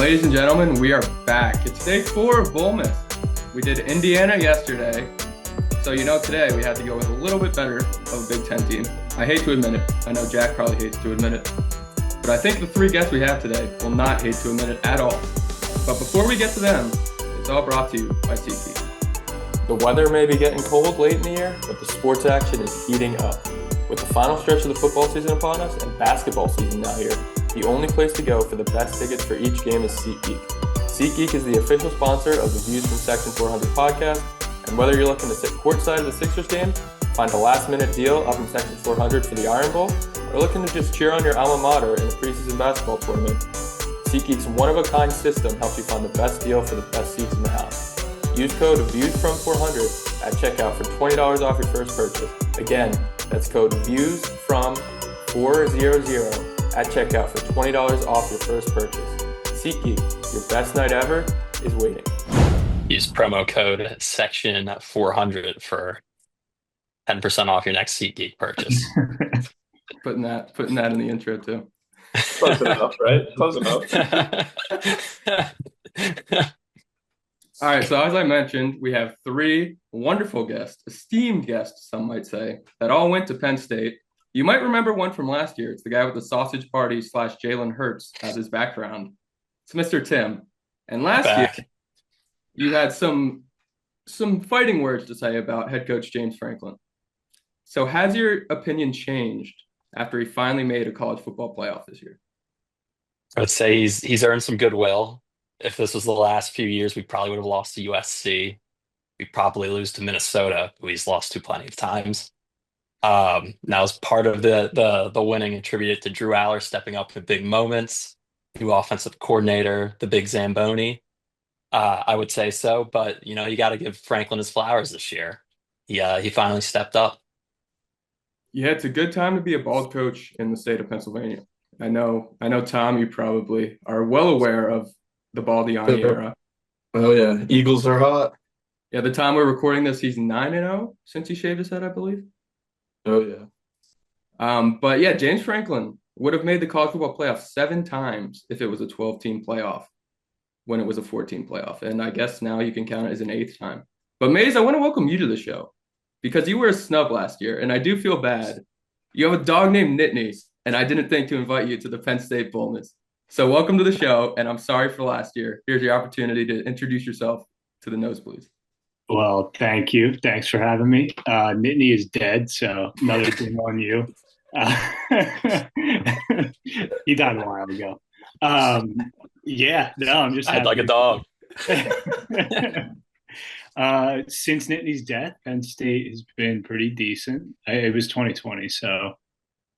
Ladies and gentlemen, we are back. It's day 4 of Bowlmas. We did Indiana yesterday, so today we had to go with a little bit better of a Big Ten team. I hate to admit it. I know Jack probably hates to admit it. But I think the 3 guests we have today will not hate to admit it at all. But before we get to them, it's all brought to you by SeatGeek. The weather may be getting cold late in the year, but the sports action is heating up. With the final stretch of the football season upon us and basketball season now here, the only place to go for the best tickets for each game is SeatGeek. SeatGeek is the official sponsor of the Views from Section 400 podcast, and whether you're looking to sit courtside of the Sixers game, find a last-minute deal up in Section 400 for the Iron Bowl, or looking to just cheer on your alma mater in a preseason basketball tournament, SeatGeek's one-of-a-kind system helps you find the best deal for the best seats in the house. Use code VIEWSFROM400 at checkout for $20 off your first purchase. Again, that's code VIEWSFROM400 at checkout for $20 off your first purchase. SeatGeek, your best night ever is waiting. Use promo code section 400 for 10% off your next SeatGeek purchase. Putting that in the intro too. Close enough, right? Close enough. All right, so as I mentioned, we have 3 wonderful guests, esteemed guests, some might say, that all went to Penn State. You might remember one from last year. It's the guy with the sausage party / Jalen Hurts as his background. It's Mr. Tim. And last year, you had some fighting words to say about head coach James Franklin. So has your opinion changed after he finally made a college football playoff this year? I would say he's earned some goodwill. If this was the last few years, we probably would have lost to USC. We'd probably lose to Minnesota, who he's lost to plenty of times. Now, as part of the winning attributed to Drew Aller stepping up in big moments, new offensive coordinator, the big Zamboni. I would say so, but you got to give Franklin his flowers this year. He finally stepped up. Yeah, it's a good time to be a bald coach in the state of Pennsylvania. I know, Tom, you probably are well aware of the Baldiani era. Oh yeah, Eagles are hot. Yeah, the time we're recording this, he's 9-0 since he shaved his head, I believe. Oh yeah. But yeah, James Franklin would have made the college football playoff 7 times if it was a 12-team playoff when it was a 14 playoff. And I guess now you can count it as an 8th time. But Maze, I want to welcome you to the show because you were a snub last year, and I do feel bad. You have a dog named Nittany, and I didn't think to invite you to the Penn State Bowlmas. So welcome to the show, and I'm sorry for last year. Here's your opportunity to introduce yourself to the nosebleeds. Well, thank you. Thanks for having me. Nittany is dead, so another thing on you. He died a while ago. I'm just I'd like a dog. Since Nittany's death, Penn State has been pretty decent. It was 2020, so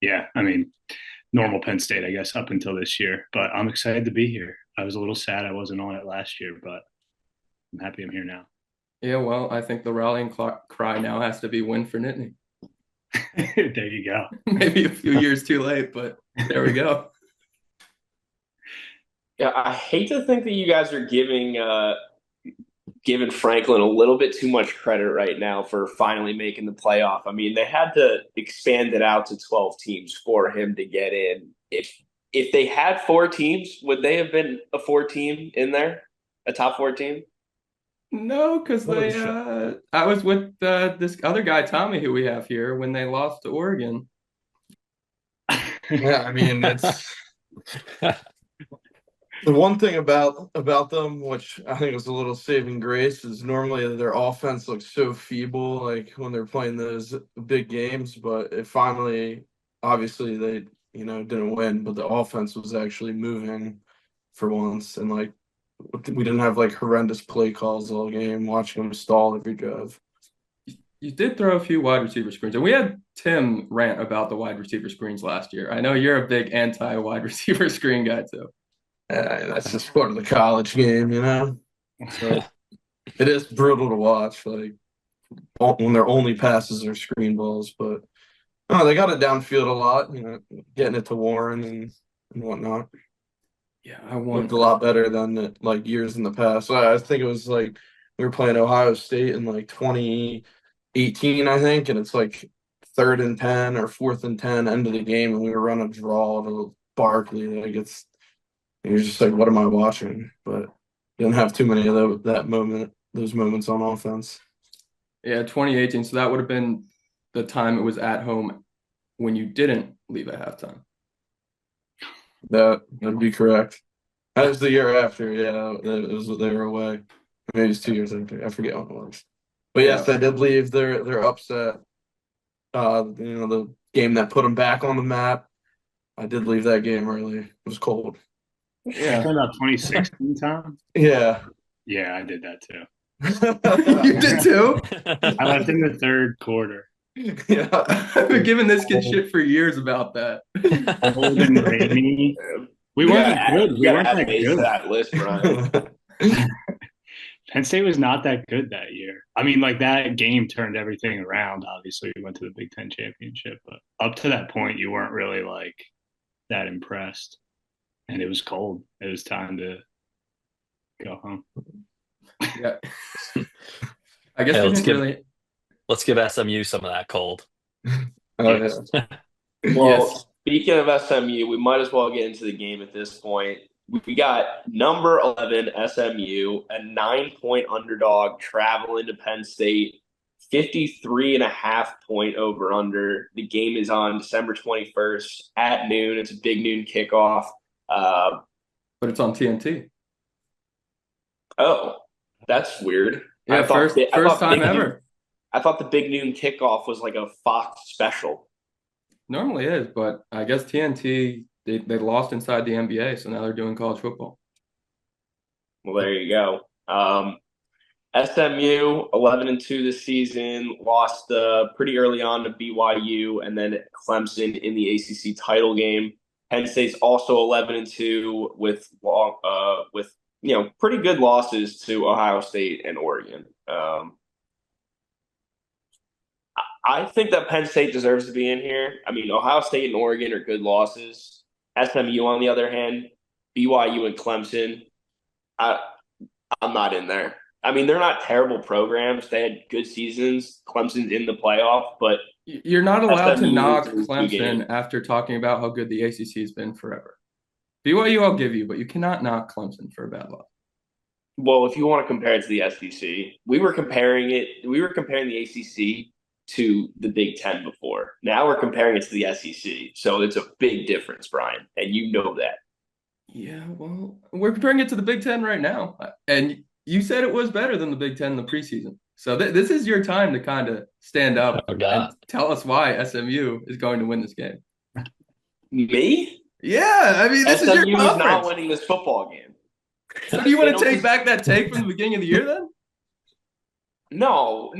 yeah, I mean, normal Penn State, I guess, up until this year. But I'm excited to be here. I was a little sad I wasn't on it last year, but I'm happy I'm here now. Yeah, well, I think the rallying cry now has to be win for Nittany. There you go. Maybe a few years too late, but there we go. Yeah, I hate to think that you guys are giving Franklin a little bit too much credit right now for finally making the playoff. I mean, they had to expand it out to 12 teams for him to get in. If they had 4 teams, would they have been a 4-team in there, a top 4 team? No, because I was with this other guy, Tommy, who we have here, when they lost to Oregon. Yeah, I mean, it's the one thing about them, which I think is a little saving grace, is normally their offense looks so feeble, like when they're playing those big games. But it finally, obviously, they didn't win, but the offense was actually moving for once, and like we didn't have like horrendous play calls all game. Watching them stall every drive. You did throw a few wide receiver screens, and we had Tim rant about the wide receiver screens last year. I know you're a big anti-wide receiver screen guy too. That's just part of the college game, So it is brutal to watch, like when their only passes are screen balls. But they got it downfield a lot, getting it to Warren and whatnot. Yeah, I want looked a lot better than like years in the past. So I think it was like we were playing Ohio State in like 2018, I think, and it's like 3rd and 10 or 4th and 10 end of the game, and we were running a draw to Barkley. Like And you're just like, what am I watching? But you don't have too many of those moments on offense. Yeah, 2018. So that would have been the time it was at home when you didn't leave at halftime. That'd be correct. That was the year after. Yeah, it was they were away. Maybe it's 2 years after. I forget when it was. But yes, I did leave. They're upset. The game that put them back on the map. I did leave that game early. It was cold. Yeah. Talking about 2016, Tom? Yeah. Yeah, I did that too. You did too? I left in the third quarter. Yeah. I've been giving this kid shit for years about that. Cold and rainy. We weren't good. We weren't that good. That list, Brian. Penn State was not that good that year. I mean, like that game turned everything around. Obviously, we went to the Big Ten championship, but up to that point, you weren't really like that impressed. And it was cold. It was time to go home. Yeah. I guess let's give SMU some of that cold. Yeah. Well, speaking of SMU, we might as well get into the game at this point. We got number 11 SMU, a 9-point underdog traveling to Penn State, 53.5-point over under. The game is on December 21st at noon. It's a big noon kickoff. But it's on TNT. Oh, that's weird. Yeah, first time ever. I thought the big noon kickoff was like a Fox special. Normally is, but I guess TNT they lost inside the NBA, so now they're doing college football. Well, there you go. SMU 11-2 this season, lost pretty early on to BYU, and then Clemson in the ACC title game. Penn State's also 11-2 with pretty good losses to Ohio State and Oregon. I think that Penn State deserves to be in here. I mean, Ohio State and Oregon are good losses. SMU, on the other hand, BYU and Clemson, I'm not in there. I mean, they're not terrible programs. They had good seasons. Clemson's in the playoff, but you're not allowed to SMU knock is Clemson after talking about how good the ACC has been forever. BYU, I'll give you, but you cannot knock Clemson for a bad loss. Well, if you want to compare it to the SEC, we were comparing the ACC to the Big Ten before. Now we're comparing it to the SEC. So it's a big difference, Brian, and you know that. Yeah, well, we're comparing it to the Big Ten right now. And you said it was better than the Big Ten in the preseason. So this is your time to kind of stand up and tell us why SMU is going to win this game. Me? Yeah, I mean, this is your conference. SMU is not winning this football game. So do you want to take back that take from the beginning of the year then? No.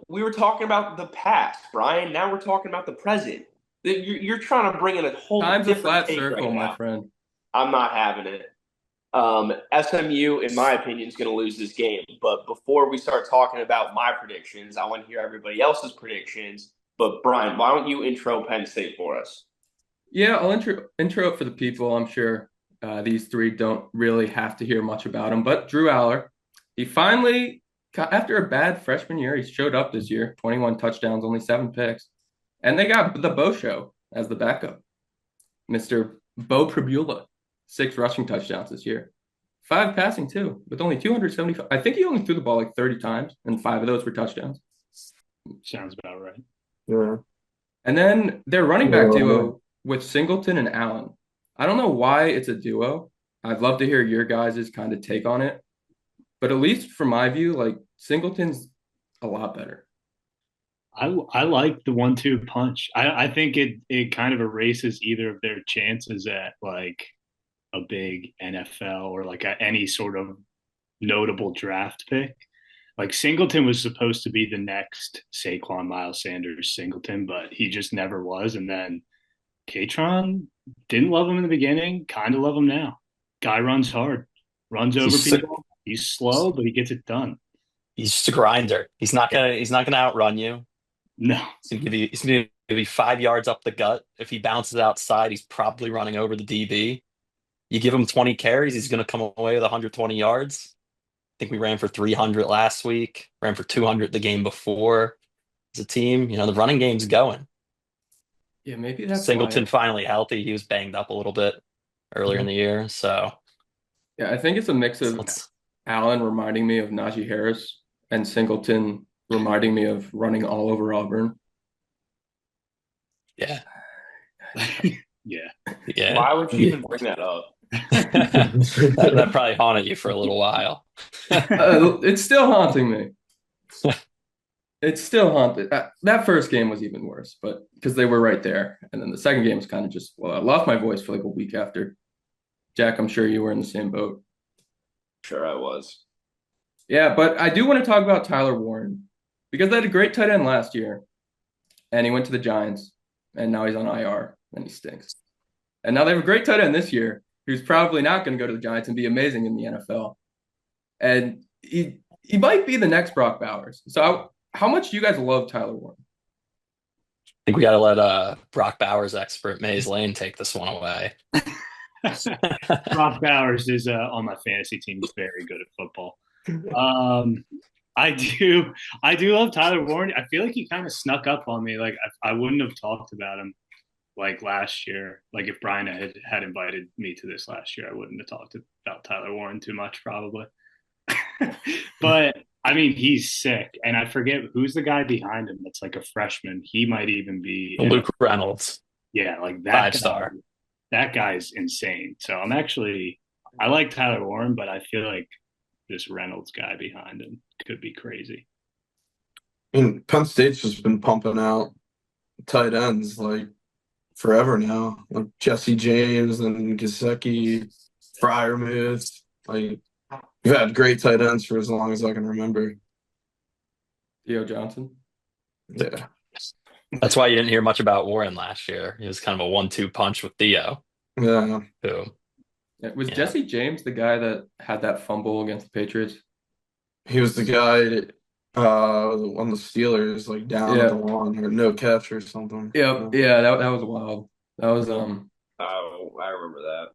We were talking about the past, Brian. Now we're talking about the present. You're trying to bring in a whole time's a flat take circle, right my now. friend. I'm not having it. SMU, in my opinion, is going to lose this game. But before we start talking about my predictions, I want to hear everybody else's predictions. But Brian, why don't you intro Penn State for us? Yeah, I'll intro it for the people. I'm sure these three don't really have to hear much about him. But Drew Aller, he finally, after a bad freshman year, he showed up this year. 21 touchdowns, only 7 picks. And they got the Bo Show as the backup. Mr. Bo Pribula, 6 rushing touchdowns this year. 5 passing too, with only 275. I think he only threw the ball like 30 times, and 5 of those were touchdowns. Sounds about right. Yeah. And then their running back duo with Singleton and Allen. I don't know why it's a duo. I'd love to hear your guys' kind of take on it. But at least from my view, like Singleton's a lot better. I like the 1-2 punch. I think it kind of erases either of their chances at like a big NFL or like any sort of notable draft pick. Like Singleton was supposed to be the next Saquon Miles Sanders Singleton, but he just never was. And then Katron didn't love him in the beginning, kind of love him now. Guy runs hard, runs over people. He's slow, but he gets it done. He's just a grinder. He's not gonna outrun you. No, he's gonna give you 5 yards up the gut. If he bounces outside, he's probably running over the DB. You give him 20 carries, he's gonna come away with 120 yards. I think we ran for 300 last week. Ran for 200 the game before. As a team, the running game's going. Yeah, maybe that's Singleton finally healthy. He was banged up a little bit earlier in the year, so Yeah, I think it's a mix of Let's- Allen reminding me of Najee Harris and Singleton reminding me of running all over Auburn. yeah, Yeah. yeah. Why would you even bring that up? That probably haunted you for a little while. It's still haunting me. It's still haunted. That first game was even worse, but because they were right there. And then the second game was kind of just, well, I lost my voice for like a week after. Jack, I'm sure you were in the same boat. Sure, I was. Yeah, but I do want to talk about Tyler Warren because they had a great tight end last year, and he went to the Giants, and now he's on IR, and he stinks. And now they have a great tight end this year who's probably not going to go to the Giants and be amazing in the NFL. And he might be the next Brock Bowers. So how much do you guys love Tyler Warren? I think we got to let Brock Bowers expert Maze Lane take this one away. Brock Bowers is on my fantasy team. He's very good at football. I do love Tyler Warren. I feel like he kind of snuck up on me. Like I wouldn't have talked about him like last year. Like if Brian had invited me to this last year, I wouldn't have talked about Tyler Warren too much probably. But I mean, he's sick, and I forget who's the guy behind him. That's like a freshman. He might even be Luke Reynolds, yeah, like that 5-star. That guy's insane. So I like Tyler Warren, but I feel like this Reynolds guy behind him could be crazy. I mean, Penn State's just been pumping out tight ends like forever now, like Jesse James and Gesicki, Fryermuth. Like we've had great tight ends for as long as I can remember. Theo Johnson? Yeah, That's why you didn't hear much about Warren last year. He was kind of a 1-2 punch with Theo, yeah. who Was Yeah. Jesse James the guy that had that fumble against the Patriots? He was the guy on the Steelers, like down at the one or no catch or something. Yeah, that was wild. That was Oh, I remember that.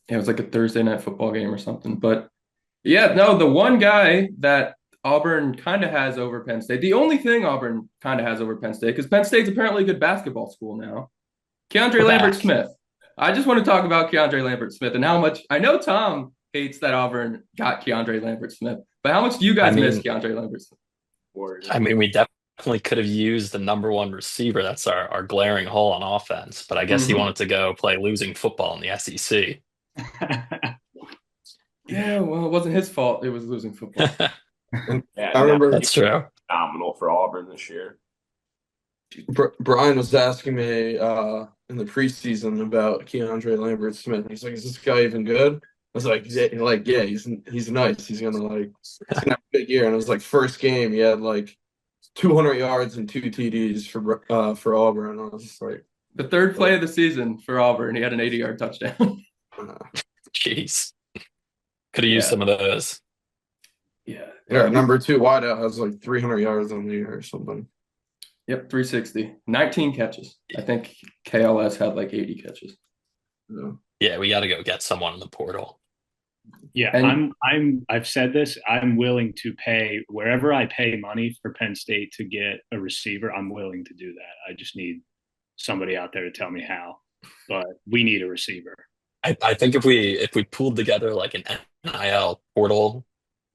it was like a Thursday night football game or something. But yeah, no, the one guy that Auburn kind of has over Penn State, the only thing Auburn kind of has over Penn State, because Penn State's apparently a good basketball school now. Keandre We're Lambert back. Smith. I just want to talk about Keandre Lambert Smith and how much I know Tom hates that Auburn got Keandre Lambert Smith, but how much do you guys miss Keandre Lambert Smith? I mean, we definitely could have used the number one receiver. That's our glaring hole on offense. But I guess he wanted to go play losing football in the SEC. Yeah, well, it wasn't his fault. It was losing football. Yeah, I remember That's true. phenomenal for Auburn this year. Brian was asking me in the preseason about Keandre Lambert Smith. He's like, "Is this guy even good?" I was like, "Yeah, he's nice. He's gonna have a big year." And it was like first game, he had like 200 yards and 2 TDs for Auburn. I was just like, The third play of the season for Auburn, he had an 80-yard touchdown. Jeez. Could have used some of those. Yeah. number 2 wideout has like 300 yards on the year or something. Yep, 360. 19 catches. I think KLS had like 80 catches. Yeah, we got to go get someone in the portal. Yeah, And- I've said this. I'm willing to pay wherever I pay money for Penn State to get a receiver. I'm willing to do that. I just need somebody out there to tell me how. But we need a receiver. I think if we pooled together like an NIL portal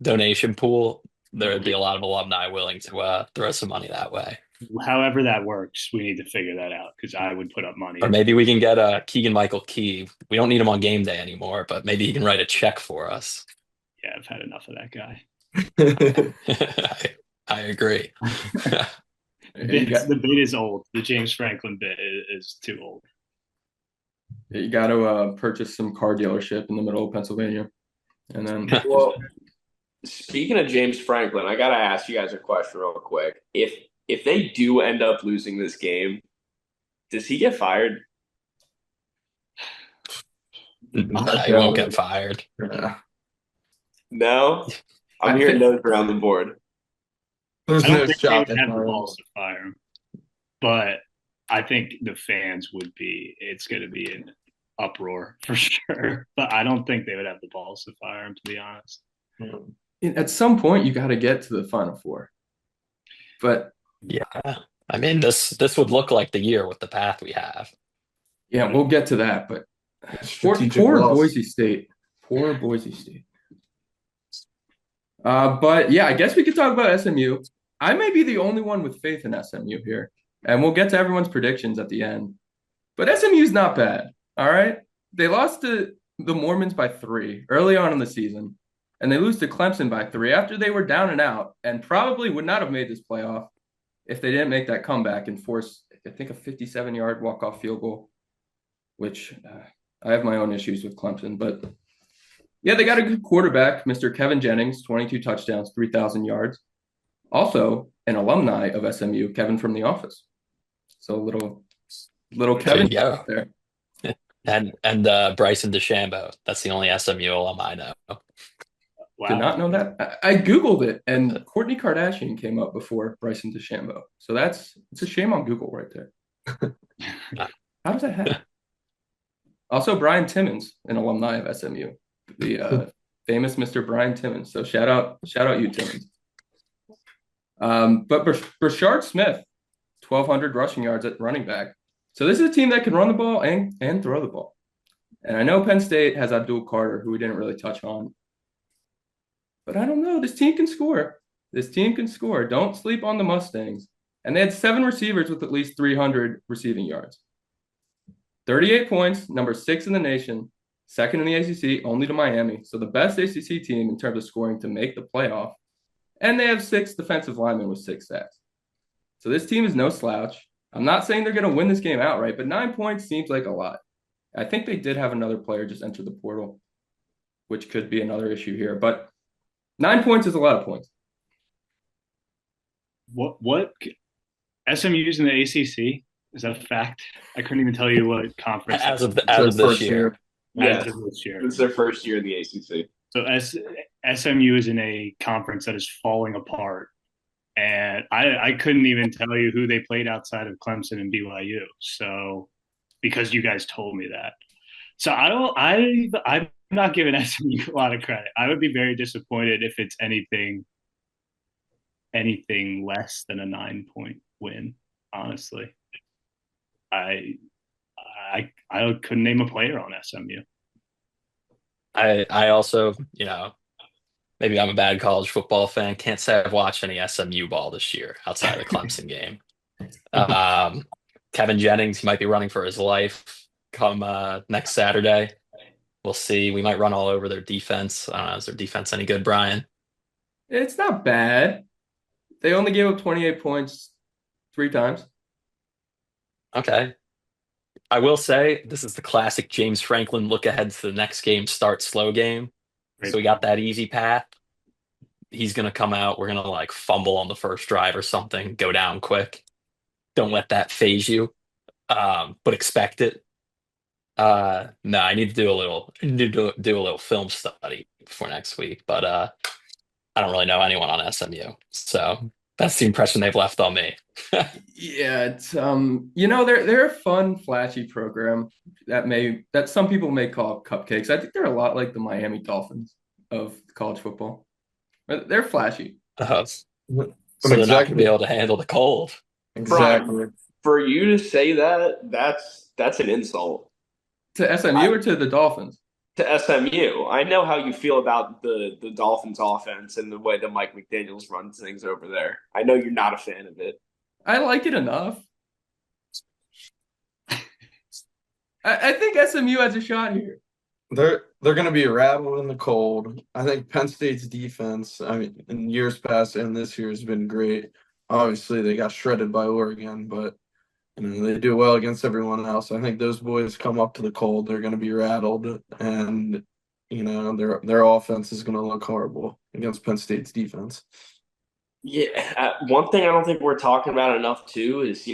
donation pool, there would be a lot of alumni willing to throw some money that way. However that works, we need to figure that out because I would put up money. Or maybe we can get Keegan Michael Key. We don't need him on game day anymore, but maybe he can write a check for us. Yeah, I've had enough of that guy. I agree. The bit is old. The James Franklin bit is too old. You got to purchase some car dealership in the middle of Pennsylvania. And then Well, speaking of James Franklin, I gotta ask you guys a question real quick. If they do end up losing this game, does he get fired? He won't get fired. Yeah. No? I'm I hearing think- no's around the board. There's I don't no think they shot would they have the fire him. balls to fire him, but I think the fans would be. It's going to be an uproar for sure. But I don't think they would have the balls to fire him, to be honest. at some point, you got to get to the Final Four. But Yeah. I mean, this would look like the year with the path we have. yeah, we'll get to that. But Strategic poor loss. Boise State. Poor Boise State. But yeah, I guess we could talk about SMU. I may be the only one with faith in SMU here, and we'll get to everyone's predictions at the end. But SMU's not bad, all right? They lost to the Mormons by 3 early on in the season, and they lose to Clemson by 3 after they were down and out and probably would not have made this playoff if they didn't make that comeback and force, I think, a 57-yard walk-off field goal, which I have my own issues with Clemson. But yeah, they got a good quarterback, Mr. Kevin Jennings, 22 touchdowns, 3,000 yards. Also, an alumni of SMU, Kevin from The Office. So little Kevin there. And Bryson DeChambeau. That's the only SMU alum I know. Wow. Did not know that. I Googled it, and Kourtney Kardashian came up before Bryson DeChambeau. So it's a shame on Google right there. How does that happen? Also, Brian Timmons, an alumni of SMU, the famous Mr. Brian Timmons. So shout out you, Timmons. But Brashard Smith, 1,200 rushing yards at running back. So this is a team that can run the ball and throw the ball. And I know Penn State has Abdul Carter, who we didn't really touch on. But I don't know. This team can score. Don't sleep on the Mustangs. And they had 7 receivers with at least 300 receiving yards. 38 points, number 6 in the nation, second in the ACC, only to Miami. So the best ACC team in terms of scoring to make the playoff. And they have 6 defensive linemen with 6 sacks. So this team is no slouch. I'm not saying they're going to win this game outright, but 9 points seems like a lot. I think they did have another player just enter the portal, which could be another issue here. But 9 points is a lot of points. What SMU's in the ACC? Is that a fact? I couldn't even tell you what conference. As of this year. Yeah, As of this year. It's their first year in the ACC. So SMU is in a conference that is falling apart. And I couldn't even tell you who they played outside of Clemson and BYU. So because you guys told me that. So I'm not giving SMU a lot of credit. I would be very disappointed if it's anything less than a 9-point win, honestly. I couldn't name a player on SMU. I also, maybe I'm a bad college football fan. Can't say I've watched any SMU ball this year outside of the Clemson game. Kevin Jennings might be running for his life come next Saturday. We'll see. We might run all over their defense. I don't know. Is their defense any good, Brian? It's not bad. They only gave up 28 points 3 times. Okay. I will say this is the classic James Franklin look ahead to the next game, start slow game. So we got that easy path. He's going to come out. We're going to fumble on the first drive or something, go down quick. Don't let that phase you, but expect it. No, I need to do a little film study before next week, but I don't really know anyone on SMU. So that's the impression they've left on me. Yeah, it's they're a fun, flashy program that some people may call cupcakes. I think they're a lot like the Miami Dolphins of college football. They're flashy. So they're not going to be able to handle the cold. Exactly. For you to say that, that's an insult. To SMU or to the Dolphins? To SMU. I know how you feel about the Dolphins offense and the way that Mike McDaniels runs things over there. I know you're not a fan of it. I like it enough. I think SMU has a shot here. They're going to be rattled in the cold. I think Penn State's defense, in years past and this year, has been great. Obviously, they got shredded by Oregon, but they do well against everyone else. I think those boys come up to the cold. They're going to be rattled, and their offense is going to look horrible against Penn State's defense. Yeah, one thing I don't think we're talking about enough too is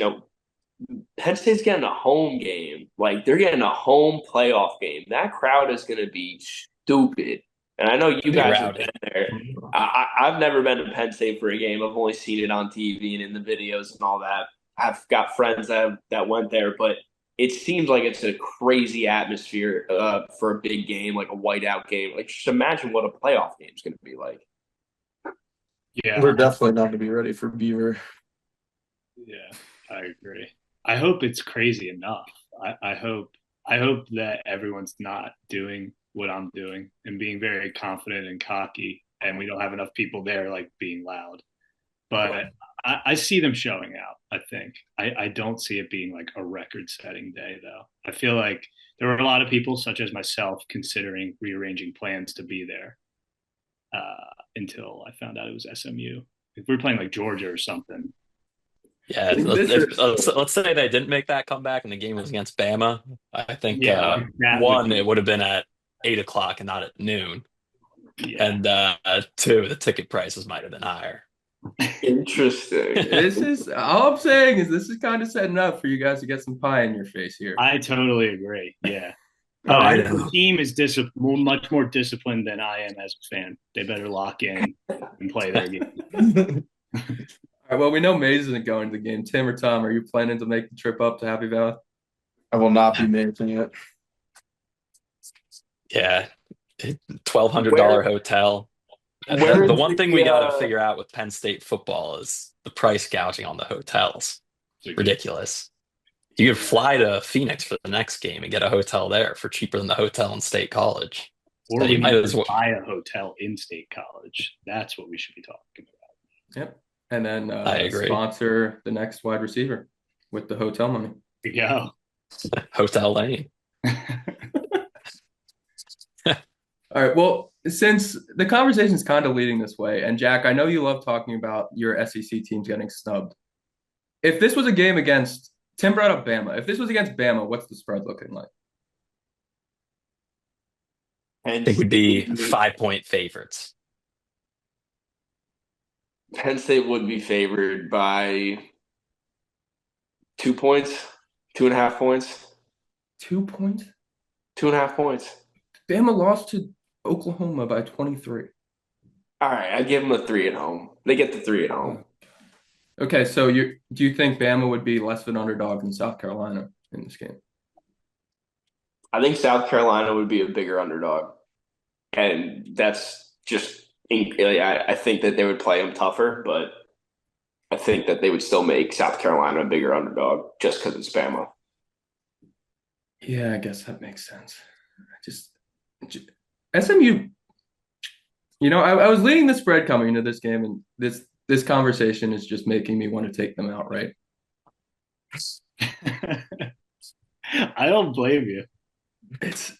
Penn State's getting a home game. They're getting a home playoff game. That crowd is going to be stupid. And I know you guys have been there. I've never been to Penn State for a game. I've only seen it on TV and in the videos and all that. I've got friends that went there, but it seems like it's a crazy atmosphere for a big game, like a whiteout game. Just imagine what a playoff game is going to be like. Yeah, we're definitely not going to be ready for Beaver. Yeah, I agree. I hope it's crazy enough. I hope that everyone's not doing what I'm doing and being very confident and cocky, and we don't have enough people there like being loud. But I see them showing out, I think. I don't see it being like a record-setting day, though. I feel like there were a lot of people, such as myself, considering rearranging plans to be there until I found out it was SMU. If we were playing like Georgia or something. Yeah, let's say they didn't make that comeback and the game was against Bama. I think one, it would have been at 8 o'clock and not at noon. Yeah. And two, the ticket prices might have been higher. Interesting. This is all I'm saying is this is kind of setting up for you guys to get some pie in your face here. I totally agree. Yeah. The team is much more disciplined than I am as a fan. They better lock in and play their game. All right, well, we know Maze isn't going to the game. Tim or Tom, are you planning to make the trip up to Happy Valley? I will not be making it. Yeah, $1,200 hotel. The one thing we got to figure out with Penn State football is the price gouging on the hotels. Ridiculous. You could fly to Phoenix for the next game and get a hotel there for cheaper than the hotel in State College. Or we might as well buy a hotel in State College. That's what we should be talking about. Yep. And then I agree. Sponsor the next wide receiver with the hotel money. There you go. Hotel Lane. All right. Well, since the conversation is kind of leading this way, and Jack, I know you love talking about your SEC teams getting snubbed. If this was a game against, Tim brought up Bama. If this was against Bama, what's the spread looking like? I think we'd be 5-point favorites. Penn State would be favored by 2 points, 2.5 points. 2 points? 2.5 points. Bama lost to Oklahoma by 23. All right, I give them a 3 at home. They get the 3 at home. Okay, so do you think Bama would be less of an underdog than South Carolina in this game? I think South Carolina would be a bigger underdog. And that's just – I think that they would play them tougher, but I think that they would still make South Carolina a bigger underdog just because it's Bama. Yeah, I guess that makes sense. SMU, I was leading the spread coming into this game, and this conversation is just making me want to take them outright. I don't blame you. It's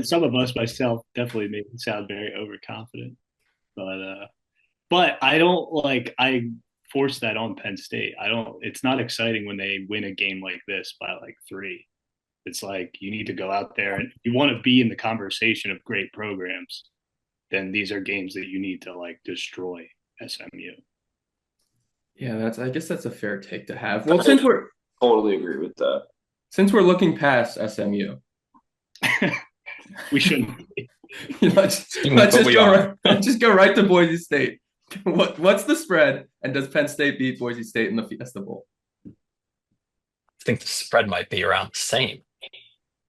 some of us, myself, definitely make it sound very overconfident, but I don't I force that on Penn State. It's not exciting when they win a game like this by 3. It's like you need to go out there and if you want to be in the conversation of great programs, then these are games that you need to destroy SMU. Yeah, I guess that's a fair take to have. Well, since we're totally agree with that. Since we're looking past SMU, we shouldn't. Let's just go right to Boise State. What's the spread, and does Penn State beat Boise State in the Fiesta Bowl? I think the spread might be around the same.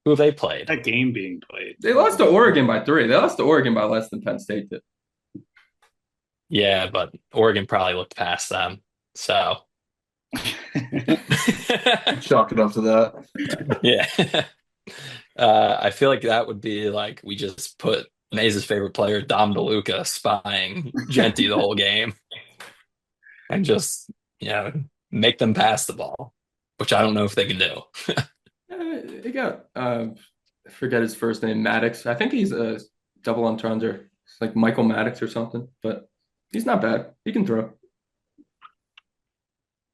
Who have they played? That game being played. They lost to Oregon by 3. They lost to Oregon by less than Penn State did. Yeah, but Oregon probably looked past them. So chalk it up to that. Yeah. I feel like that would be we just put Maze's favorite player, Dom DeLuca, spying Genty the whole game. And just, make them pass the ball, which I don't know if they can do. They got, I forget his first name, Maddox. I think he's a double entendre. It's like Michael Maddox or something, but he's not bad. He can throw.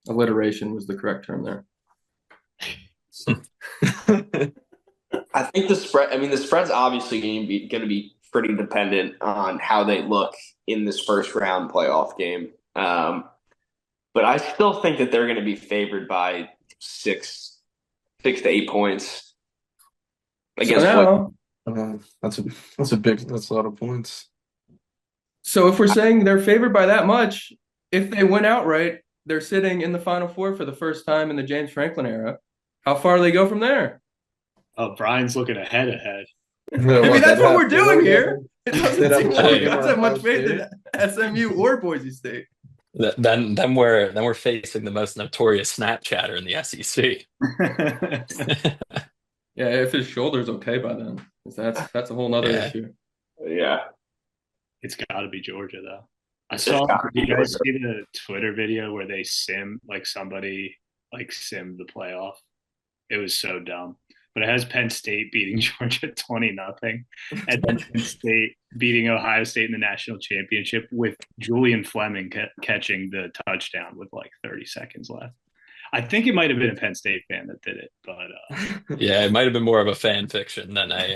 Alliteration was the correct term there. I think the spread's obviously going to be pretty dependent on how they look in this first round playoff game. But I still think that they're going to be favored by 6 to 8 points. That's a lot of points. So if we're saying they're favored by that much, if they win outright, they're sitting in the Final Four for the first time in the James Franklin era. How far do they go from there? Oh, Brian's looking ahead. That's what we're doing here. It doesn't seem like you guys have much faith in SMU or Boise State. Then we're facing the most notorious Snapchatter in the SEC. Yeah, if his shoulder's okay by then, 'cause that's a whole nother Yeah. issue. Yeah, It's got to be Georgia though. I it's saw. gotta Did be you guys Georgia. see the Twitter video where they somebody simmed the playoff? It was so dumb. But it has Penn State beating Georgia 20-0, and then Penn State beating Ohio State in the national championship with Julian Fleming catching the touchdown with like 30 seconds left. I think it might have been a Penn State fan that did it, but Yeah, it might have been more of a fan fiction than than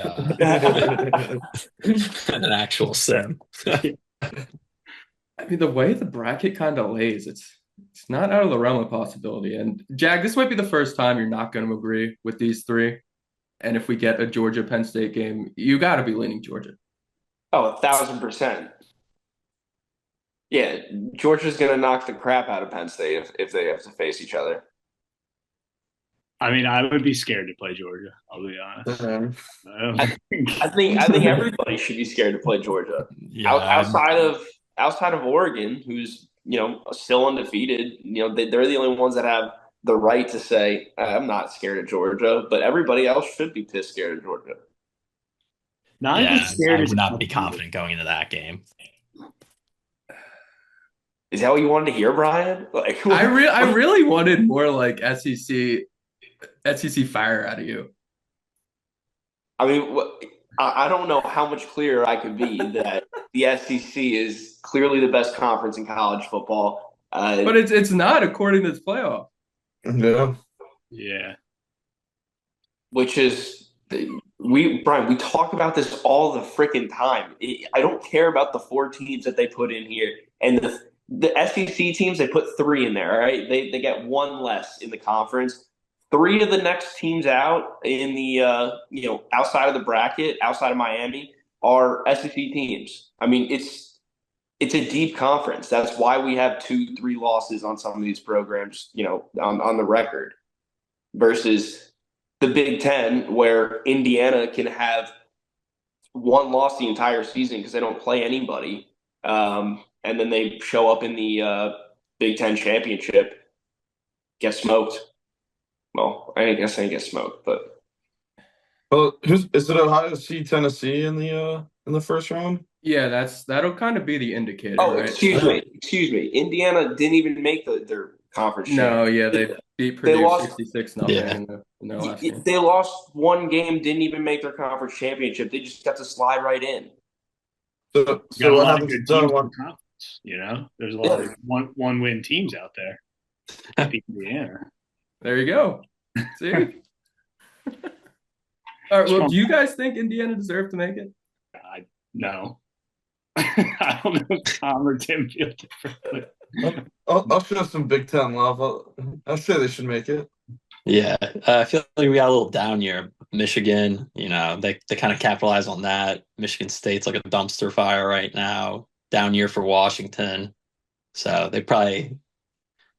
an actual sim. I mean, the way the bracket kind of lays, it's not out of the realm of possibility. And Jack, this might be the first time you're not going to agree with these three. And if we get a Georgia Penn State game, you got to be leaning Georgia. Oh, 1,000%. Yeah, Georgia's gonna knock the crap out of Penn State if they have to face each other. I mean, I would be scared to play Georgia. I'll be honest. I think everybody should be scared to play Georgia. Yeah, Outside of Oregon, who's still undefeated. They're the only ones that have the right to say I'm not scared of Georgia, but everybody else should be pissed scared of Georgia. Not yeah, even scared I is would not be confident going into that game. Is that what you wanted to hear, Brian? Like, I really wanted more like SEC fire out of you. I mean, I don't know how much clearer I could be that the SEC is clearly the best conference in college football. But it's not according to this playoff. Yeah. Which is Brian, we talk about this all the freaking time. I don't care about the 4 teams that they put in here, and the SEC teams, they put 3 in there. All right, they get 1 less in the conference. 3 of the next teams out in the outside of the bracket, outside of Miami, are SEC teams. I mean, it's a deep conference. That's why we have 2-3 losses on some of these programs, on the record, versus the Big Ten, where Indiana can have 1 loss the entire season because they don't play anybody, and then they show up in the Big Ten championship, get smoked. Well, I guess I get smoked, but is it Ohio State, Tennessee in the first round? Yeah, that'll kind of be the indicator, oh, right? excuse me. Indiana didn't even make their conference. No, yeah, they beat Purdue lost 66-0 Yeah. in their last game. They lost 1 game, didn't even make their conference championship. They just got to slide right in. So Got a what lot of happens good to teams in one? the conference, There's a lot of one-win teams out there. Beat Indiana. There you go. See? All right, well, do you guys think Indiana deserved to make it? No. I don't know if Tom or Tim feel differently. I'll show some Big Ten love. I'll say they should make it. Yeah, I feel like we got a little down year. Michigan, they kind of capitalize on that. Michigan State's like a dumpster fire right now. Down year for Washington. So they probably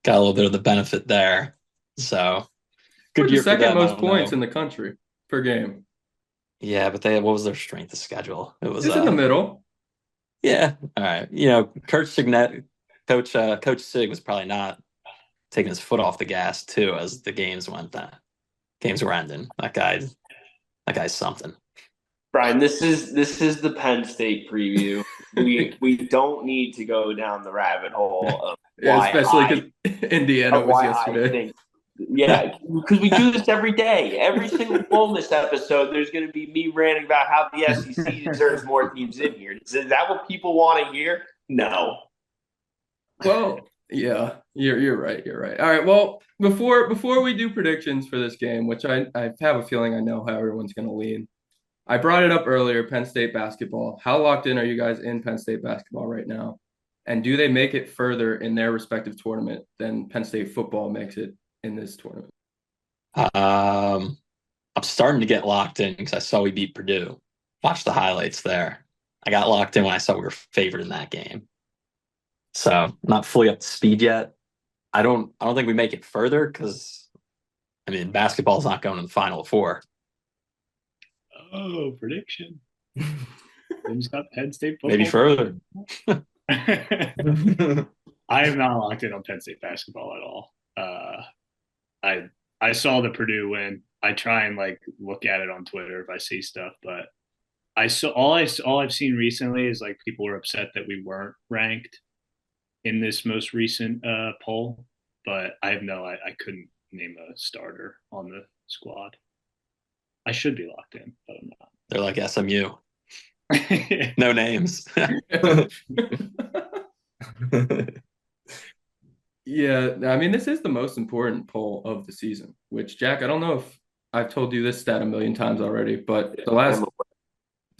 got a little bit of the benefit there. So good year for them. Second most points in the country per game. Yeah, but what was their strength of schedule? It was It's in the middle. Yeah. All right. Coach Sig was probably not taking his foot off the gas too as the games were ending. That guy's something. Brian, this is the Penn State preview. we don't need to go down the rabbit hole of why, especially because Indiana was yesterday. Because we do this every day. Every single Bowlmas episode, there's going to be me ranting about how the SEC deserves more teams in here. Is that what people want to hear? No. Well, yeah, you're right. You're right. All right. Well, before we do predictions for this game, which I have a feeling I know how everyone's going to lean. I brought it up earlier, Penn State basketball. How locked in are you guys in Penn State basketball right now? And do they make it further in their respective tournament than Penn State football makes it in this tournament? I'm starting to get locked in because I saw we beat Purdue. Watch the highlights there. I got locked in when I saw we were favored in that game. So I'm not fully up to speed yet. I don't think we make it further because basketball's not going to the Final Four. Oh, prediction. Tim's got Penn State football. Maybe further. I am not locked in on Penn State basketball at all. I saw the Purdue win. I try and like look at it on Twitter if I see stuff, but all I've seen recently is like people were upset that we weren't ranked in this most recent poll, but I couldn't name a starter on the squad. I should be locked in, but I'm not. They're like SMU. No names. Yeah, I mean, this is the most important poll of the season, which, Jack, I don't know if I've told you this stat a million times already, but the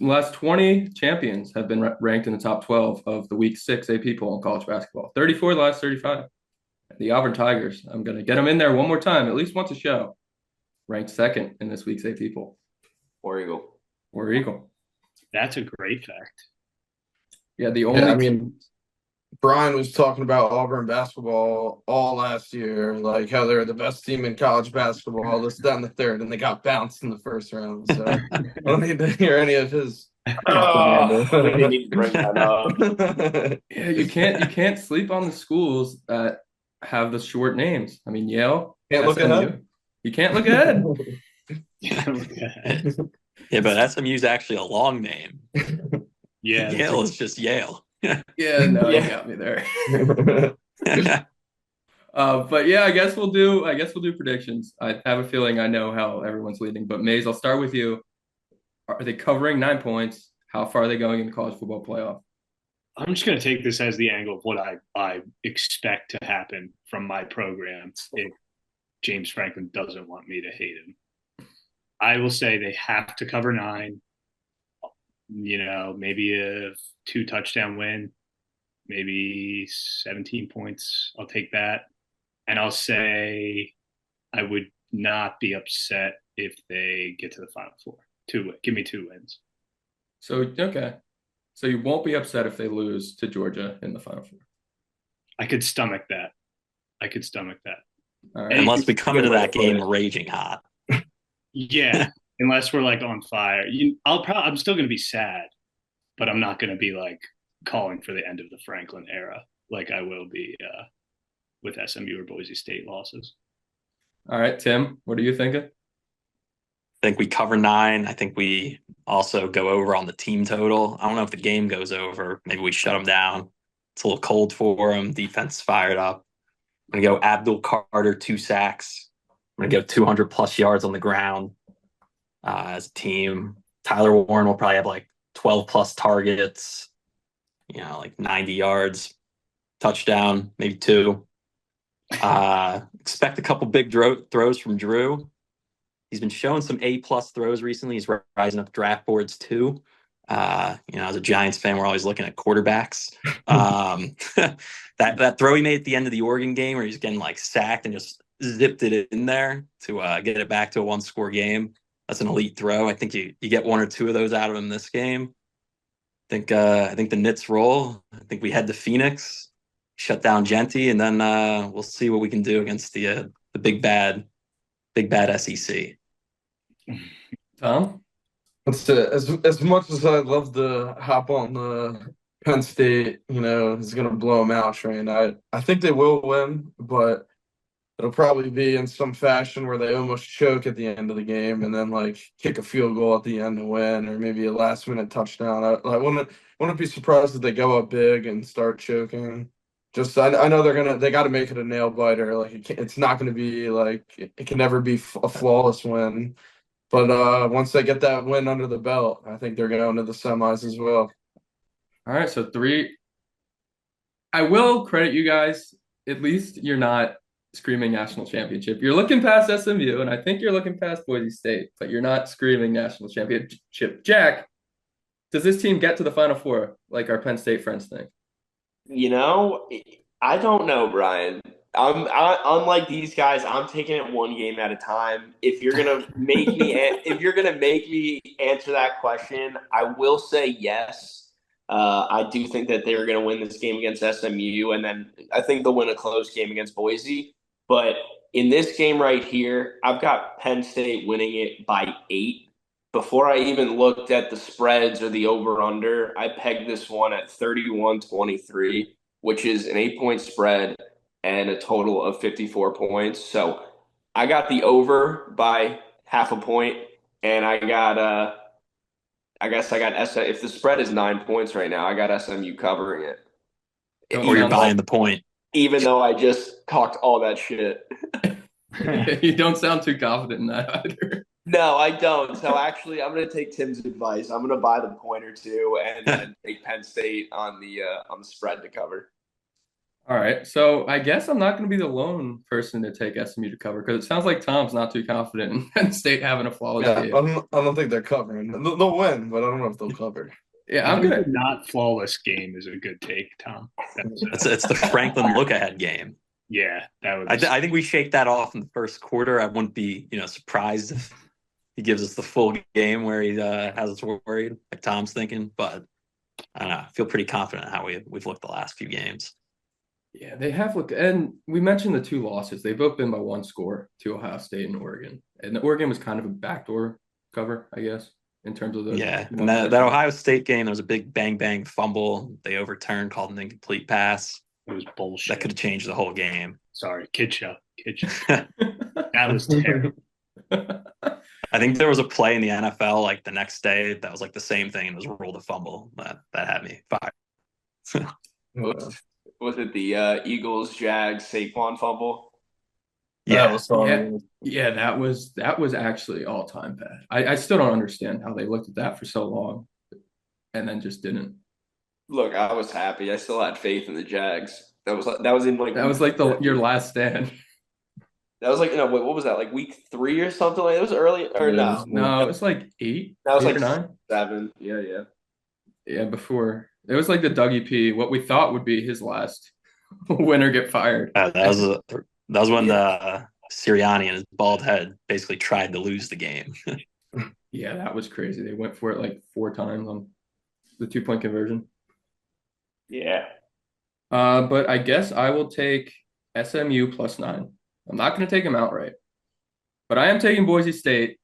last 20 champions have been ranked in the top 12 of the week 6 AP poll in college basketball. 34 of the last 35. The Auburn Tigers, I'm going to get them in there one more time, at least once a show. Ranked second in this week's AP poll. War Eagle. War Eagle. That's a great fact. Yeah, the only. Yeah, I mean, Brian was talking about Auburn basketball all last year, like how they're the best team in college basketball. This, that, and the third, and they got bounced in the first round. So I don't need to hear any of his. We need to bring that up. Yeah, you can't sleep on the schools that have the short names. I mean, Yale. Can't look SMU. ahead. You can't look ahead. Yeah, but SMU's actually a long name. Yeah. Yale is just Yale. Yeah, no, you got me there. But yeah, I guess we'll do predictions. I have a feeling I know how everyone's leading, but Maze, I'll start with you. Are they covering 9 points? How far are they going in the college football playoff? I'm just going to take this as the angle of what I expect to happen from my program if James Franklin doesn't want me to hate him. I will say they have to cover 9. Maybe a 2 touchdown win, maybe 17 points. I'll take that. And I'll say I would not be upset if they get to the Final Four. Give me 2 wins. So, okay. So you won't be upset if they lose to Georgia in the Final Four? I could stomach that. All right. Unless we come into that game raging hot. Yeah, unless we're like on fire. I'm still going to be sad, but I'm not going to be like calling for the end of the Franklin era like I will be with SMU or Boise State losses. All right, Tim, what are you thinking? I think we cover 9. I think we also go over on the team total. I don't know if the game goes over. Maybe we shut them down. It's a little cold for them. Defense fired up. I'm going to go Abdul Carter, 2 sacks. I'm going to go 200 plus yards on the ground as a team. Tyler Warren will probably have like 12 plus targets, like 90 yards, touchdown, maybe 2. Expect a couple big throws from Drew. He's been showing some A-plus throws recently. He's rising up draft boards too. As a Giants fan, we're always looking at quarterbacks. That throw he made at the end of the Oregon game where he's getting like sacked and just zipped it in there to get it back to a 1-score game. That's an elite throw. I think you get 1 or 2 of those out of him this game. I think the Nits roll. I think we head to Phoenix, shut down Genty, and then we'll see what we can do against the big bad SEC. Tom? As much as I'd love to hop on the Penn State, is going to blow them out train, I think they will win, but it'll probably be in some fashion where they almost choke at the end of the game and then like kick a field goal at the end to win, or maybe a last minute touchdown. I wouldn't be surprised if they go up big and start choking. Just I know they got to make it a nail biter. Like it's not going to be like it can never be a flawless win. But once they get that win under the belt, I think they're going to the semis as well. All right, so 3. I will credit you guys. At least you're not screaming national championship. You're looking past SMU, and I think you're looking past Boise State, but you're not screaming national championship. Jack, does this team get to the Final Four like our Penn State friends think? I don't know, Brian. Unlike these guys, I'm taking it 1 game at a time. If you're gonna make me answer that question, I will say yes. I do think that they're gonna win this game against SMU, and then I think they'll win a close game against Boise. But in this game right here, I've got Penn State winning it by 8. Before I even looked at the spreads or the over/under, I pegged this one at 31-23, which is an 8-point spread and a total of 54 points. So I got the over by half a point, and I guess I got if the spread is 9 points right now, I got SMU covering it. Don't Or you're sound buying the point. Even though I just talked all that shit. You don't sound too confident in that either. No, I don't. So actually, I'm going to take Tim's advice. I'm going to buy the point or two and then take Penn State on the spread to cover. All right, so I guess I'm not going to be the lone person to take SMU to cover because it sounds like Tom's not too confident in Penn State having a flawless Yeah, game. I don't think they're covering. They'll win, but I don't know if they'll cover. Yeah, I I'm think gonna. the not flawless game is a good take, Tom. It's the Franklin look ahead game. Yeah, that would. I think we shake that off in the first quarter. I wouldn't be surprised if he gives us the full game where he has us worried, like Tom's thinking. But I don't know. I feel pretty confident in how we've looked the last few games. Yeah, they have looked, and we mentioned the two losses. They've both been by one score to Ohio State and Oregon, and Oregon was kind of a backdoor cover, I guess, in terms of the And that Ohio State game, there was a big bang bumble. They overturned, called an incomplete pass. It was bullshit. That could have changed the whole game. Sorry, kid show. That was terrible. I think there was a play in the NFL like the next day that was like the same thing and was ruled a fumble. That had me fired. Was it the Eagles Jags Saquon fumble? Yeah, That was fun. Yeah, that was actually all time bad. I still don't understand how they looked at that for so long, and then just didn't. Look, I was happy. I still had faith in the Jags. That was in like your last stand. That was like what was that, like week 3 or something? Like it was early or no? No, it was like 8. That was 8 like or 9. 7. Yeah. Yeah, before it was like the Dougie P. What we thought would be his last winner get fired. that was when the Sirianni and his bald head basically tried to lose the game. Yeah, that was crazy. They went for it like 4 times on the 2-point conversion. Yeah. But I guess I will take SMU +9. I'm not going to take them outright, but I am taking Boise State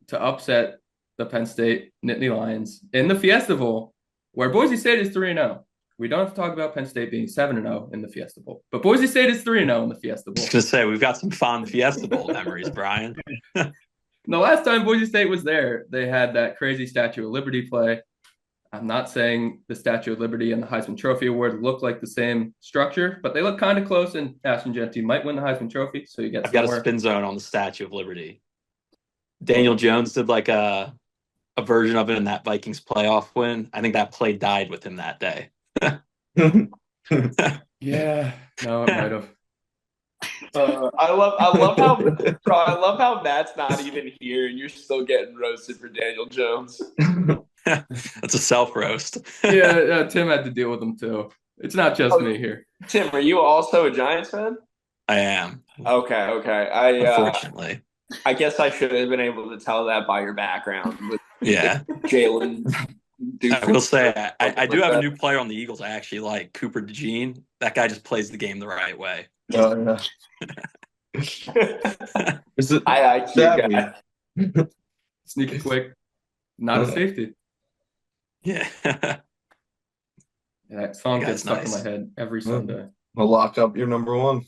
to upset the Penn State Nittany Lions in the Fiesta Bowl, where Boise State is 3-0. We don't have to talk about Penn State being 7-0 in the Fiesta Bowl, but Boise State is 3-0 in the Fiesta Bowl. I was going to say, we've got some fond Fiesta Bowl memories, Brian. The last time Boise State was there, they had that crazy Statue of Liberty play. I'm not saying the Statue of Liberty and the Heisman Trophy Award look like the same structure, but they look kind of close, and Ashton Jeanty might win the Heisman Trophy, so you get I've got a spin zone on the Statue of Liberty. Daniel Jones did like a version of it in that Vikings playoff win. I think that play died with him that day. Yeah, no, it might have. I love how Matt's not even here and you're still getting roasted for Daniel Jones. That's a self roast. Yeah, Tim had to deal with them too. It's not just me here. Tim, are you also a Giants fan? I am. Okay. Unfortunately. I guess I should have been able to tell that by your background with Yeah. Jalen. I will say I do have a new player on the Eagles I actually like, Cooper DeJean. That guy just plays the game the right way. Yeah. Is it guy. Sneaky quick, not a safety. Yeah. That song gets stuck nice. in my head every Sunday. I'll lock up your number one.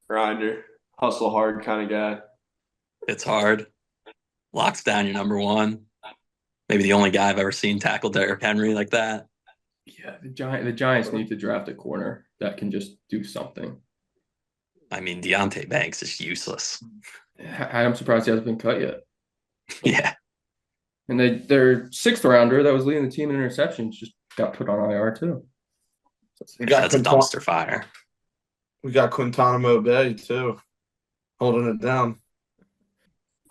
Grinder, hustle hard kind of guy. It's hard. Locks down your number one. Maybe the only guy I've ever seen tackle Derrick Henry like that. Yeah, the Giants need to draft a corner that can just do something. I mean, Deontay Banks is useless. I'm surprised he hasn't been cut yet. Yeah. And their 6th rounder that was leading the team in interceptions just got put on IR too. That's a dumpster fire. We got Quintanamo Bay too, holding it down.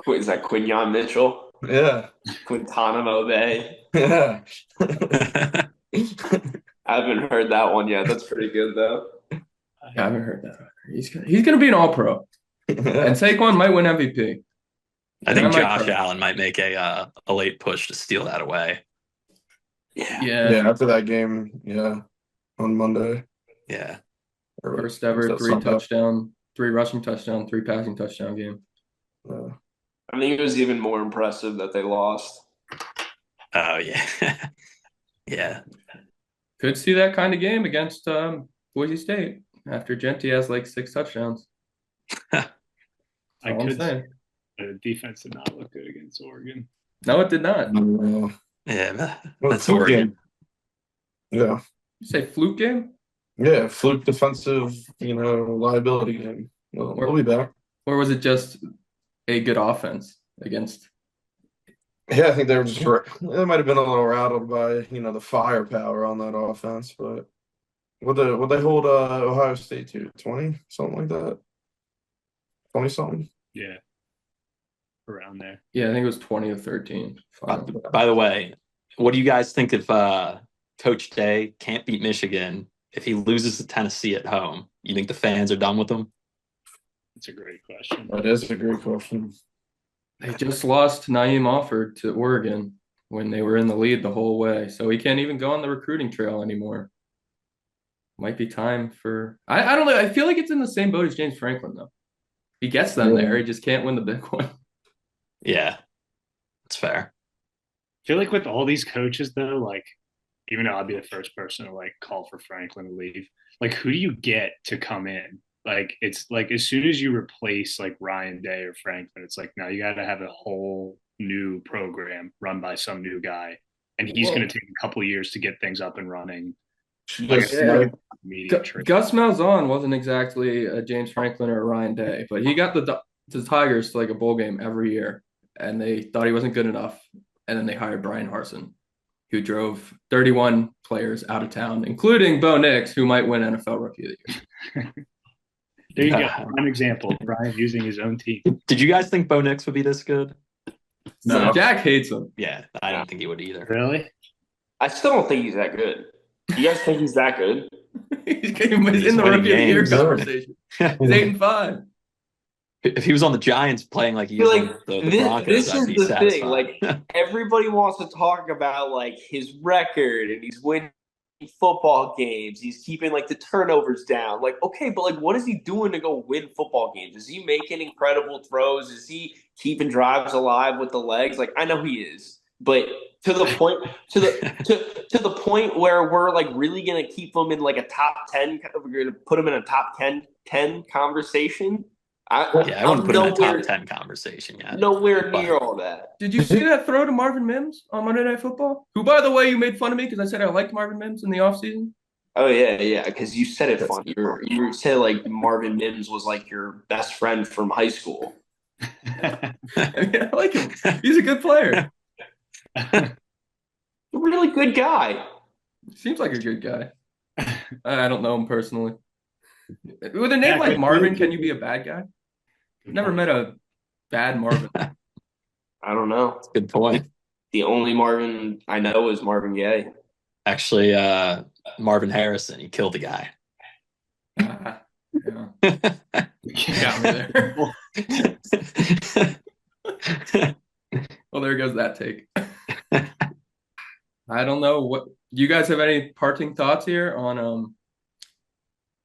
Is that Quinyon Mitchell? Yeah. Quintanamo Bay. Yeah. I haven't heard that one yet. That's pretty good though. I haven't heard that. He's gonna be an All-Pro, and Saquon might win MVP. I think Josh Allen might make a late push to steal that away. Yeah. After that game, on Monday. Yeah. First ever 3 rushing touchdown, 3 passing touchdown game. I think it was even more impressive that they lost. Oh yeah. Yeah. Could see that kind of game against Boise State after Jeanty has like 6 touchdowns. I could The defense did not look good against Oregon. No, it did not. Yeah, Well, that's fluke Oregon. game. Yeah. You say fluke game? Yeah, fluke defensive, liability game. Well, we'll be back. Or was it just a good offense against? Yeah, I think they were just they might have been a little rattled by, the firepower on that offense, but would they hold Ohio State to 20, something like that? 20 something? Yeah. Around there. Yeah, I think it was 20 or 13. By the way, what do you guys think if Coach Day can't beat Michigan if he loses to Tennessee at home? You think the fans are done with him? That's a great question. That is a great question. They just lost Naeem Offord to Oregon when they were in the lead the whole way, so he can't even go on the recruiting trail anymore. Might be time for I don't know. I feel like it's in the same boat as James Franklin though. He gets them there, he just can't win the big one. Yeah, that's fair. I feel like with all these coaches though, like even though I'd be the first person to like call for Franklin to leave, like who do you get to come in? Like it's like as soon as you replace like Ryan Day or Franklin, it's like now you got to have a whole new program run by some new guy, and he's going to take a couple of years to get things up and running. Gus Malzahn wasn't exactly a James Franklin or a Ryan Day, but he got the Tigers to like a bowl game every year, and they thought he wasn't good enough, and then they hired Brian Harsin, who drove 31 players out of town, including Bo Nix, who might win NFL Rookie of the Year. There you go. One example. Brian using his own team. Did you guys think Bo Nix would be this good? No. Jack hates him. Yeah, I don't think he would either. Really? I still don't think he's that good. You guys think he's that good? He's in the Rookie of the Year conversation. He's 8-5. If he was on the Giants playing like he was on the Broncos, this I'd is be the satisfied. thing. Like everybody wants to talk about like his record and he's winning football games. He's keeping like the turnovers down. Like, okay, but like what is he doing to go win football games? Is he making incredible throws? Is he keeping drives alive with the legs? Like I know he is. But to the point to the point where we're like really gonna keep him in like a top 10, we're gonna put him in a top 10 conversation. I wouldn't put him in a top 10 conversation yet. Nowhere near all that. Did you see that throw to Marvin Mims on Monday Night Football? Who, by the way, you made fun of me because I said I liked Marvin Mims in the offseason? Oh, yeah, because you said it funny. You said like Marvin Mims was like your best friend from high school. I like him. He's a good player. A really good guy. Seems like a good guy. I don't know him personally. With a name like Marvin, can you be a bad guy? I've never met a bad Marvin. I don't know. That's a good point. The only Marvin I know is Marvin Gaye. Actually, Marvin Harrison, he killed a guy. Yeah. Got me there. Well, there goes that take. I don't know what you guys have any parting thoughts here on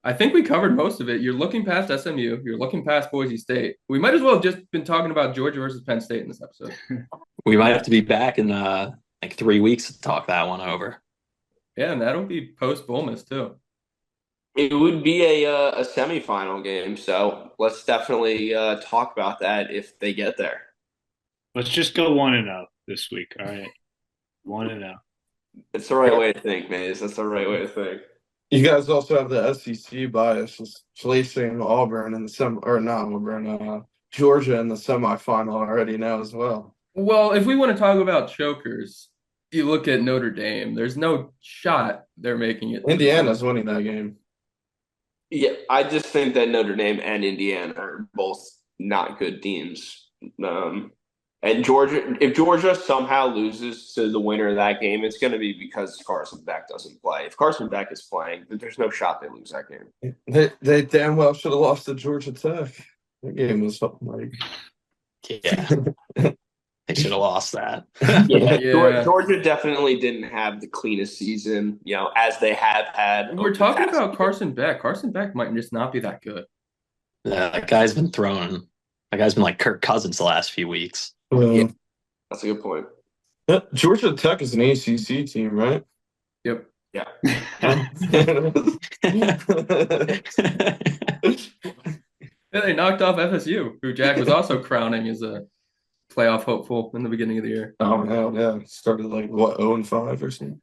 I think we covered most of it. You're looking past SMU. You're looking past Boise State. We might as well have just been talking about Georgia versus Penn State in this episode. We might have to be back in like 3 weeks to talk that one over. Yeah, and that'll be post Bowlmas too. It would be a semifinal game, so let's definitely talk about that if they get there. Let's just go 1-0 this week. All right, 1-0. It's the right way to think, Maze. That's the right way to think. You guys also have the SEC bias, placing Auburn in the Georgia in the semifinal already now as well. Well, if we want to talk about chokers, you look at Notre Dame. There's no shot they're making it. Indiana's winning that game. Yeah, I just think that Notre Dame and Indiana are both not good teams. And Georgia, if Georgia somehow loses to the winner of that game, it's going to be because Carson Beck doesn't play. If Carson Beck is playing, there's no shot they lose that game. They damn well should have lost to Georgia Tech. That game was something like. Yeah, they should have lost that. Yeah. Georgia definitely didn't have the cleanest season, as they have had. We're talking about Carson Beck. Carson Beck might just not be that good. Yeah, that guy's been thrown. That guy's been like Kirk Cousins the last few weeks. Yeah, that's a good point. Georgia Tech is an ACC team, right? Yep. Yeah. Yeah, they knocked off FSU, who Jack was also crowning as a playoff hopeful in the beginning of the year. Oh no, yeah. Started like what 0-5 or something.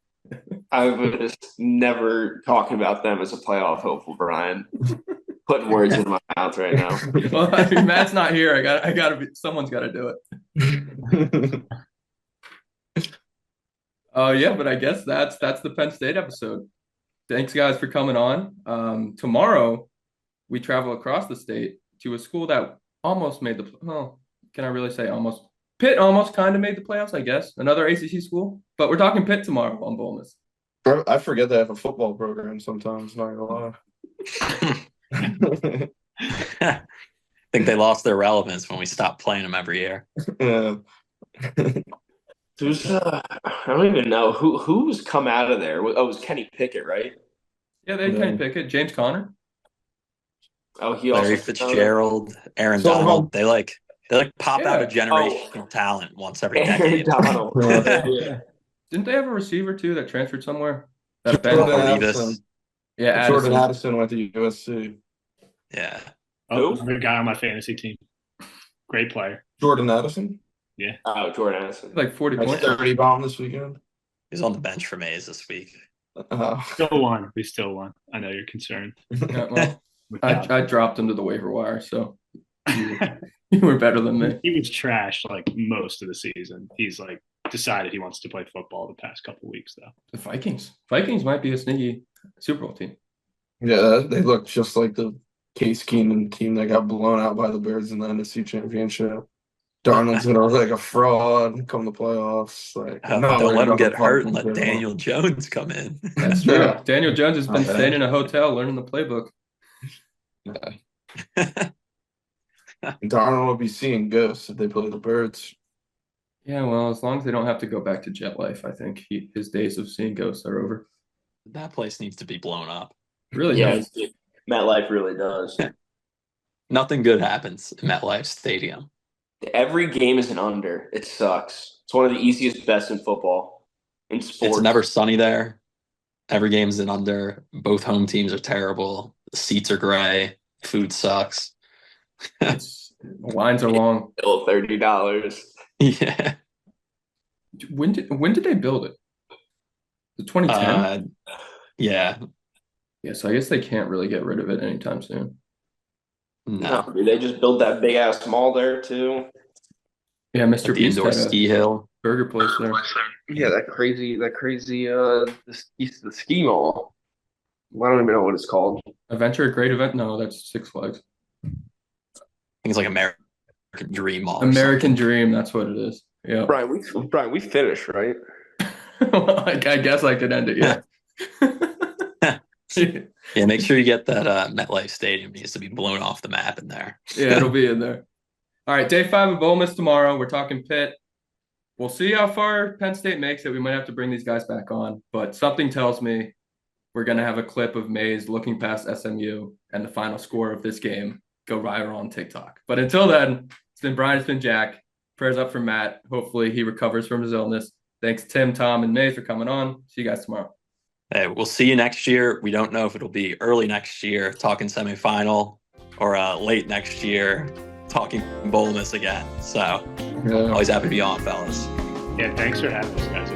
I was never talking about them as a playoff hopeful, Brian. Putting words in my mouth right now. Well, I mean, Matt's not here. I gotta be. Someone's got to do it. Oh yeah, but I guess that's the Penn State episode. Thanks guys for coming on. Tomorrow we travel across the state to a school that almost made the. Well, can I really say almost? Pitt almost kind of made the playoffs, I guess. Another ACC school, but we're talking Pitt tomorrow on Bowlmas. I forget they have a football program sometimes. Not gonna lie. I think they lost their relevance when we stopped playing them every year. Yeah. There's I don't even know who's come out of there. Oh, it was Kenny Pickett, right? Yeah, they Yeah. can pick it. James Conner. Oh, he Larry also Fitzgerald, Aaron So, Donald. They pop out a Yeah. generational talent once every Aaron decade. Donald. Yeah. Didn't they have a receiver too that transferred somewhere? That Jordan Ben. Addison. Yeah, Jordan Addison. Addison went to USC. Yeah. Oh, Who? the guy on my fantasy team. Great player. Jordan Addison. Oh, Jordan Addison. Like 40 That's points. 30 bomb this weekend. He's on the bench for Mays this week. Still won. We still won. I know you're concerned. Yeah, well, Without- I dropped him to the waiver wire, so you were better than me. He was trash like most of the season. He's like decided he wants to play football the past couple weeks though. The Vikings. Vikings might be a sneaky Super Bowl team. Yeah, they look just like the Case Keenum team that got blown out by the Bears in the NFC Championship. Darnold's gonna look like a fraud come the playoffs. Like, Don't not let him worried get about the hurt and Vikings let at all. Daniel Jones come in. That's true. Yeah. Daniel Jones has been Okay. staying in a hotel learning the playbook. Darnold will be seeing ghosts if they play the Birds. Yeah, well, as long as they don't have to go back to jet life, I think his days of seeing ghosts are over. That place needs to be blown up. Really Yeah, does. MetLife really does. Nothing good happens in MetLife Stadium. Every game is an under. It sucks. It's one of the easiest bets in football. In sports. It's never sunny there. Every game's an under. Both home teams are terrible. The seats are gray. Food sucks. The lines are long. Still $30. Yeah. When did they build it? The 2010? Yeah. Yeah, so I guess they can't really get rid of it anytime soon. No. No, dude, they just built that big ass mall there too. Yeah, Mr. The Beast indoor had a ski hill. burger place there. Yeah, that crazy the ski mall. I don't even know what it's called. Adventure, a great event? No, that's Six Flags. I think it's like American Dream Mall. or American something. Dream, that's what it is. Yeah. Brian, we finished, right? I guess I could end it, yeah. Yeah, make sure you get that MetLife Stadium. It needs to be blown off the map in there. Yeah, it'll be in there. All right, day 5 of Bowlmas tomorrow. We're talking Pitt. We'll see how far Penn State makes it. We might have to bring these guys back on, but something tells me we're going to have a clip of Mays looking past SMU and the final score of this game go viral on TikTok. But until then, it's been Brian, it's been Jack. Prayers up for Matt. Hopefully he recovers from his illness. Thanks, Tim, Tom, and Mays for coming on. See you guys tomorrow. Hey, we'll see you next year. We don't know if it'll be early next year, talking semifinal, or late next year, talking Bowlmas again. So Yeah. always happy to be on, fellas. Yeah, thanks for having us, guys.